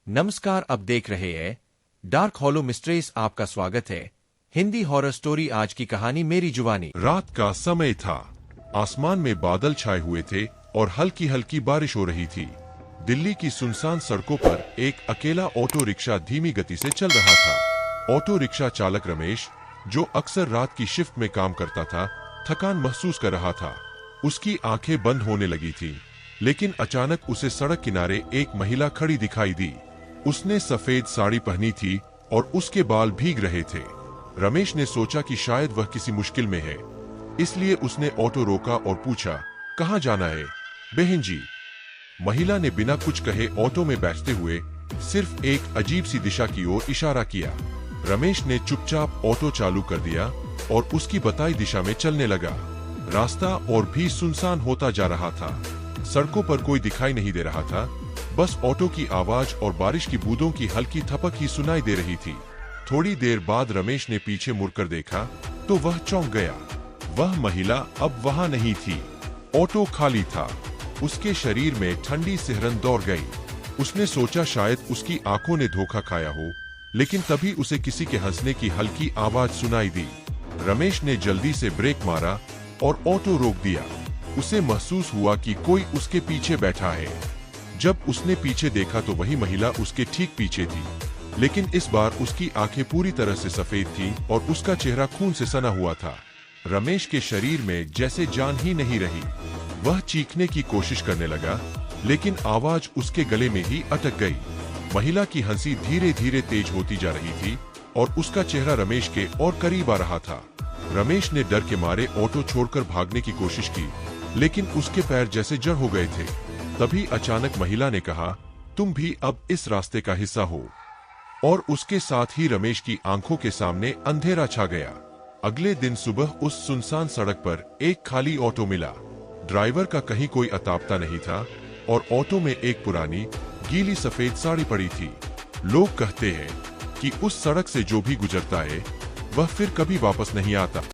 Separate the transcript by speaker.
Speaker 1: नमस्कार, अब देख रहे हैं डार्क हॉलो मिस्ट्रीज। आपका स्वागत है। Hindi horror story. आज की कहानी मेरी जुबानी।
Speaker 2: रात का समय था। आसमान में बादल छाए हुए थे और हल्की हल्की बारिश हो रही थी। दिल्ली की सुनसान सड़कों पर एक अकेला ऑटो रिक्शा धीमी गति से चल रहा था। ऑटो रिक्शा चालक रमेश, जो अक्सर रात की शिफ्ट में काम करता था, थकान महसूस कर रहा था। उसकी आंखें बंद होने लगी थी, लेकिन अचानक उसे सड़क किनारे एक महिला खड़ी दिखाई दी। उसने सफेद साड़ी पहनी थी और उसके बाल भीग रहे थे। रमेश ने सोचा कि शायद वह किसी मुश्किल में है, इसलिए उसने ऑटो रोका और पूछा, कहाँ जाना है बहन जी? महिला ने बिना कुछ कहे ऑटो में बैठते हुए सिर्फ एक अजीब सी दिशा की ओर इशारा किया। रमेश ने चुपचाप ऑटो चालू कर दिया और उसकी बताई दिशा में चलने लगा। रास्ता और भी सुनसान होता जा रहा था। सड़कों पर कोई दिखाई नहीं दे रहा था, बस ऑटो की आवाज और बारिश की बूंदों की हल्की थपक ही सुनाई दे रही थी। थोड़ी देर बाद रमेश ने पीछे मुड़कर देखा तो वह चौंक गया। वह महिला अब वहां नहीं थी। ऑटो खाली था। उसके शरीर में ठंडी सिहरन दौड़ गई। उसने सोचा शायद उसकी आंखों ने धोखा खाया हो, लेकिन तभी उसे किसी के हंसने की हल्की आवाज सुनाई दी। रमेश ने जल्दी से ब्रेक मारा और ऑटो रोक दिया। उसे महसूस हुआ कि कोई उसके पीछे बैठा है। जब उसने पीछे देखा तो वही महिला उसके ठीक पीछे थी, लेकिन इस बार उसकी आंखें पूरी तरह से सफेद थीं और उसका चेहरा खून से सना हुआ था। रमेश के शरीर में जैसे जान ही नहीं रही। वह चीखने की कोशिश करने लगा, लेकिन आवाज उसके गले में ही अटक गई। महिला की हंसी धीरे धीरे तेज होती जा रही थी और उसका चेहरा रमेश के और करीब आ रहा था। रमेश ने डर के मारे ऑटो छोड़कर भागने की कोशिश की, लेकिन उसके पैर जैसे जड़ हो गए थे। तभी अचानक महिला ने कहा, तुम भी अब इस रास्ते का हिस्सा हो। और उसके साथ ही रमेश की आंखों के सामने अंधेरा छा गया। अगले दिन सुबह उस सुनसान सड़क पर एक खाली ऑटो मिला। ड्राइवर का कहीं कोई अतापता नहीं था और ऑटो में एक पुरानी गीली सफेद साड़ी पड़ी थी। लोग कहते हैं कि उस सड़क से जो भी गुजरता है वह फिर कभी वापस नहीं आता।